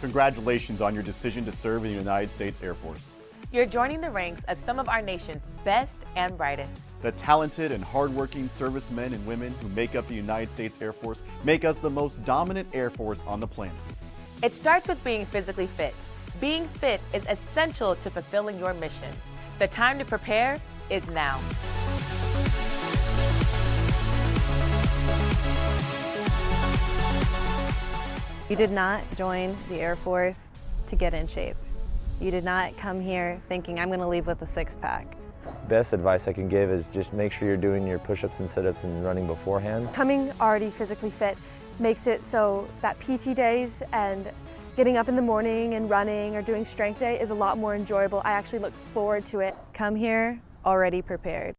Congratulations on your decision to serve in the United States Air Force. You're joining the ranks of some of our nation's best and brightest. The talented and hardworking servicemen and women who make up the United States Air Force make us the most dominant Air Force on the planet. It starts with being physically fit. Being fit is essential to fulfilling your mission. The time to prepare is now. You did not join the Air Force to get in shape. You did not come here thinking, I'm going to leave with a six-pack. Best advice I can give is just make sure you're doing your push-ups and sit-ups and running beforehand. Coming already physically fit makes it so that PT days and getting up in the morning and running or doing strength day is a lot more enjoyable. I actually look forward to it. Come here already prepared.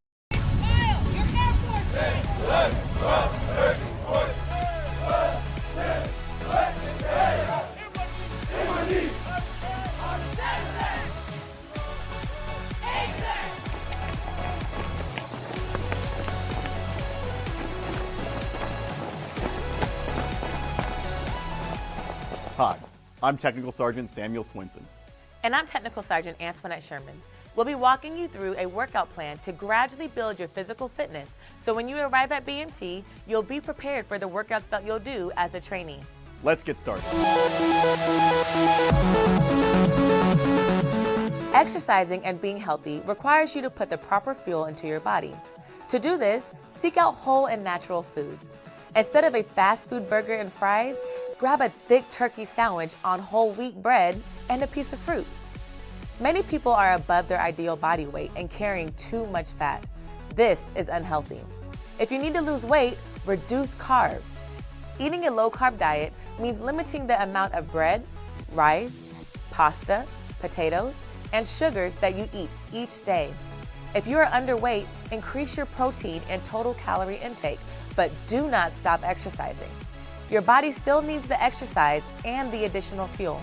Hi, I'm Technical Sergeant Samuel Swinson. And I'm Technical Sergeant Antoinette Sherman. We'll be walking you through a workout plan to gradually build your physical fitness, so when you arrive at BMT, you'll be prepared for the workouts that you'll do as a trainee. Let's get started. Exercising and being healthy requires you to put the proper fuel into your body. To do this, seek out whole and natural foods. Instead of a fast food burger and fries, grab a thick turkey sandwich on whole wheat bread and a piece of fruit. Many people are above their ideal body weight and carrying too much fat. This is unhealthy. If you need to lose weight, reduce carbs. Eating a low-carb diet means limiting the amount of bread, rice, pasta, potatoes, and sugars that you eat each day. If you are underweight, increase your protein and total calorie intake, but do not stop exercising. Your body still needs the exercise and the additional fuel.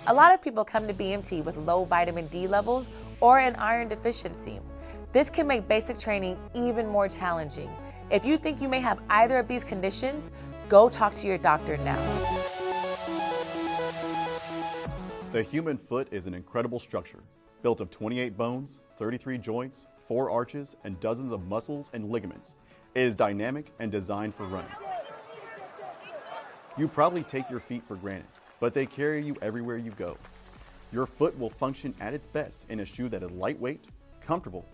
A lot of people come to BMT with low vitamin D levels or an iron deficiency. This can make basic training even more challenging. If you think you may have either of these conditions, go talk to your doctor now. The human foot is an incredible structure, built of 28 bones, 33 joints, 4 arches, and dozens of muscles and ligaments. It is dynamic and designed for running. You probably take your feet for granted, but they carry you everywhere you go. Your foot will function at its best in a shoe that is lightweight, comfortable,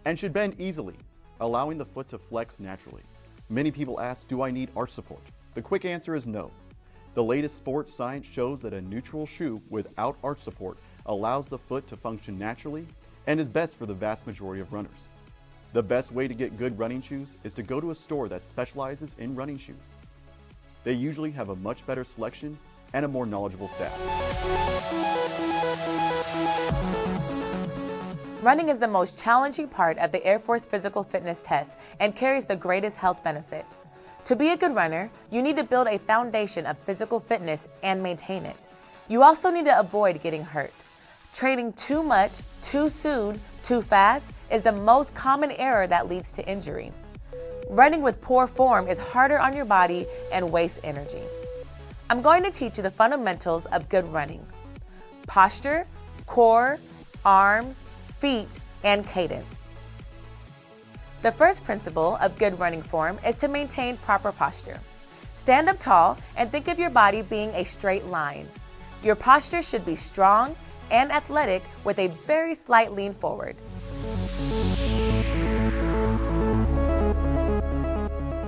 and should bend easily, allowing the foot to flex naturally. Many people ask, do I need arch support? The quick answer is no. The latest sports science shows that a neutral shoe without arch support allows the foot to function naturally and is best for the vast majority of runners. The best way to get good running shoes is to go to a store that specializes in running shoes. They usually have a much better selection and a more knowledgeable staff. Running is the most challenging part of the Air Force physical fitness test and carries the greatest health benefit. To be a good runner, you need to build a foundation of physical fitness and maintain it. You also need to avoid getting hurt. Training too much, too soon, too fast is the most common error that leads to injury. Running with poor form is harder on your body and wastes energy. I'm going to teach you the fundamentals of good running: posture, core, arms, feet, and cadence. The first principle of good running form is to maintain proper posture. Stand up tall and think of your body being a straight line. Your posture should be strong and athletic with a very slight lean forward.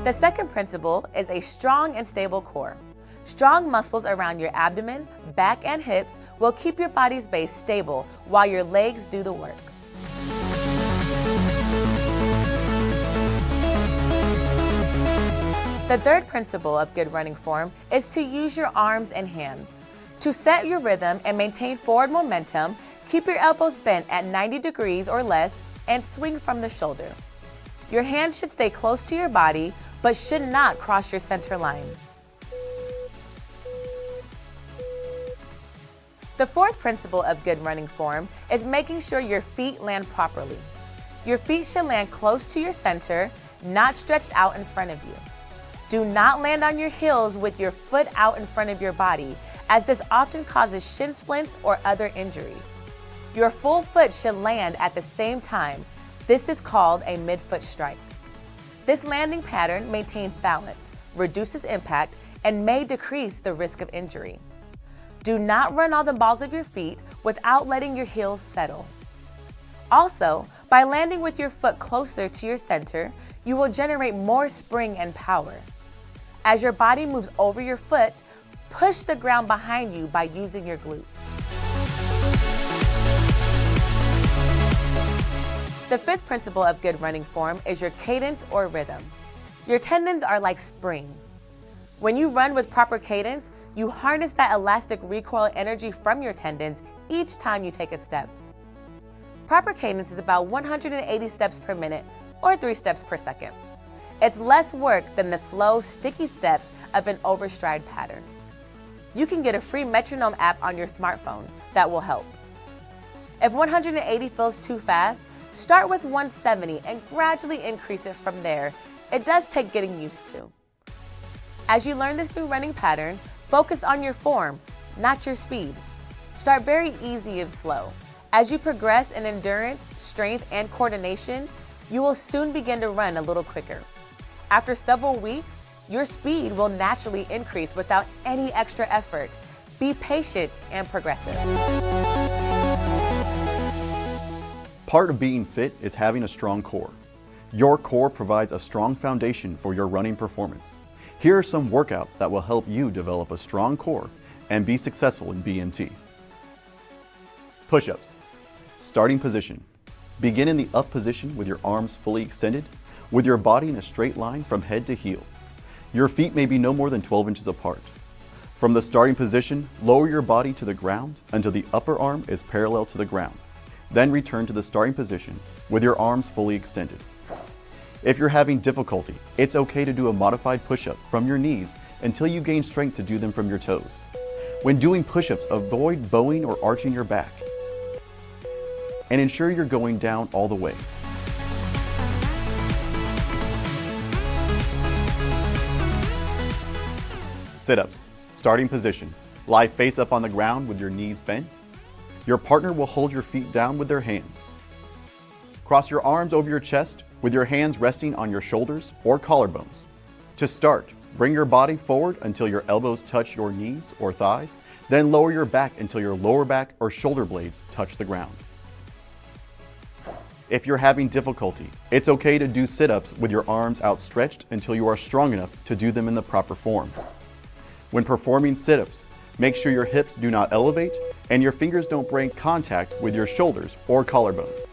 The second principle is a strong and stable core. Strong muscles around your abdomen, back, and hips will keep your body's base stable while your legs do the work. The third principle of good running form is to use your arms and hands. To set your rhythm and maintain forward momentum, keep your elbows bent at 90 degrees or less and swing from the shoulder. Your hands should stay close to your body, but should not cross your center line. The fourth principle of good running form is making sure your feet land properly. Your feet should land close to your center, not stretched out in front of you. Do not land on your heels with your foot out in front of your body, as this often causes shin splints or other injuries. Your full foot should land at the same time. This is called a midfoot strike. This landing pattern maintains balance, reduces impact, and may decrease the risk of injury. Do not run on the balls of your feet without letting your heels settle. Also, by landing with your foot closer to your center, you will generate more spring and power. As your body moves over your foot, push the ground behind you by using your glutes. The fifth principle of good running form is your cadence or rhythm. Your tendons are like springs. When you run with proper cadence, you harness that elastic recoil energy from your tendons each time you take a step. Proper cadence is about 180 steps per minute or 3 steps per second. It's less work than the slow, sticky steps of an overstride pattern. You can get a free metronome app on your smartphone that will help. If 180 feels too fast, start with 170 and gradually increase it from there. It does take getting used to. As you learn this new running pattern, focus on your form, not your speed. Start very easy and slow. As you progress in endurance, strength, and coordination, you will soon begin to run a little quicker. After several weeks, your speed will naturally increase without any extra effort. Be patient and progressive. Part of being fit is having a strong core. Your core provides a strong foundation for your running performance. Here are some workouts that will help you develop a strong core and be successful in BNT. Push-ups. Starting position. Begin in the up position with your arms fully extended, with your body in a straight line from head to heel. Your feet may be no more than 12 inches apart. From the starting position, lower your body to the ground until the upper arm is parallel to the ground. Then return to the starting position with your arms fully extended. If you're having difficulty, it's okay to do a modified push-up from your knees until you gain strength to do them from your toes. When doing push-ups, avoid bowing or arching your back. And ensure you're going down all the way. Sit-ups. Starting position. Lie face up on the ground with your knees bent. Your partner will hold your feet down with their hands. Cross your arms over your chest with your hands resting on your shoulders or collarbones. To start, bring your body forward until your elbows touch your knees or thighs, then lower your back until your lower back or shoulder blades touch the ground. If you're having difficulty, it's okay to do sit-ups with your arms outstretched until you are strong enough to do them in the proper form. When performing sit-ups, make sure your hips do not elevate and your fingers don't break contact with your shoulders or collarbones.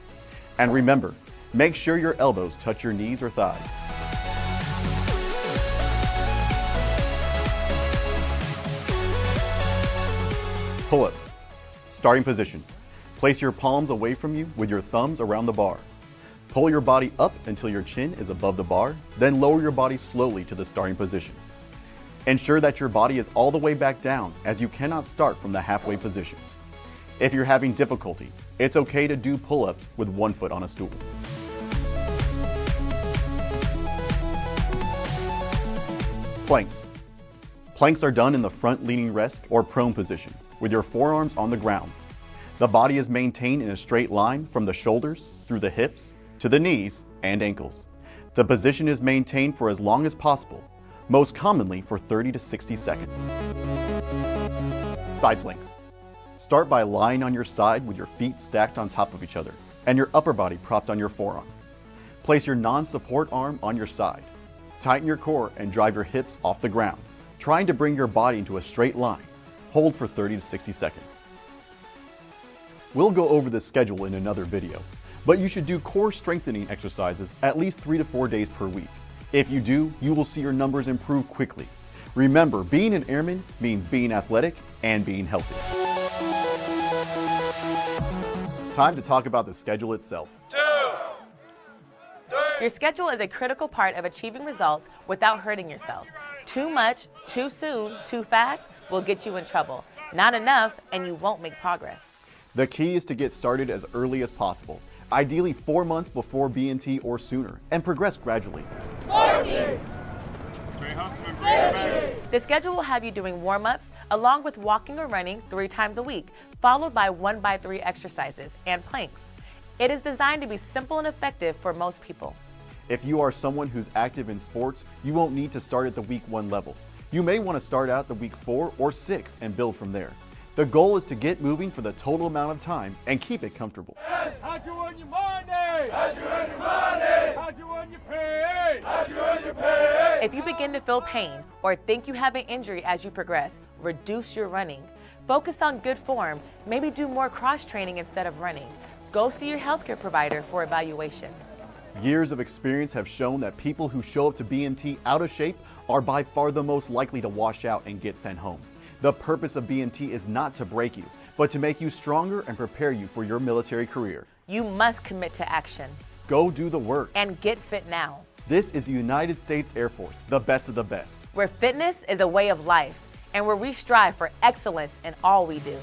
And remember, make sure your elbows touch your knees or thighs. Pull-ups. Starting position. Place your palms away from you with your thumbs around the bar. Pull your body up until your chin is above the bar, then lower your body slowly to the starting position. Ensure that your body is all the way back down, as you cannot start from the halfway position. If you're having difficulty, it's okay to do pull-ups with one foot on a stool. Planks. Planks are done in the front leaning rest or prone position, with your forearms on the ground. The body is maintained in a straight line from the shoulders, through the hips, to the knees and ankles. The position is maintained for as long as possible, most commonly for 30 to 60 seconds. Side planks. Start by lying on your side with your feet stacked on top of each other and your upper body propped on your forearm. Place your non-support arm on your side. Tighten your core and drive your hips off the ground, trying to bring your body into a straight line. Hold for 30 to 60 seconds. We'll go over this schedule in another video, but you should do core strengthening exercises at least 3 to 4 days per week. If you do, you will see your numbers improve quickly. Remember, being an airman means being athletic and being healthy. Time to talk about the schedule itself. Your schedule is a critical part of achieving results without hurting yourself. Too much, too soon, too fast will get you in trouble. Not enough, and you won't make progress. The key is to get started as early as possible, ideally 4 months before BNT or sooner, and progress gradually. 40, 50. The schedule will have you doing warm-ups along with walking or running 3 times a week, followed by 1x3 exercises and planks. It is designed to be simple and effective for most people. If you are someone who's active in sports, you won't need to start at the week 1 level. You may want to start out the week 4 or 6 and build from there. The goal is to get moving for the total amount of time and keep it comfortable. How'd you earn your money? How'd you earn your money? How'd you earn your pay? How'd you earn your pay? If you begin to feel pain or think you have an injury as you progress, reduce your running. Focus on good form, maybe do more cross training instead of running. Go see your healthcare provider for evaluation. Years of experience have shown that people who show up to BMT out of shape are by far the most likely to wash out and get sent home. The purpose of BMT is not to break you, but to make you stronger and prepare you for your military career. You must commit to action Go do the work. and get fit now, This is the United States Air Force, the best of the best. where fitness is a way of life and where we strive for excellence in all we do.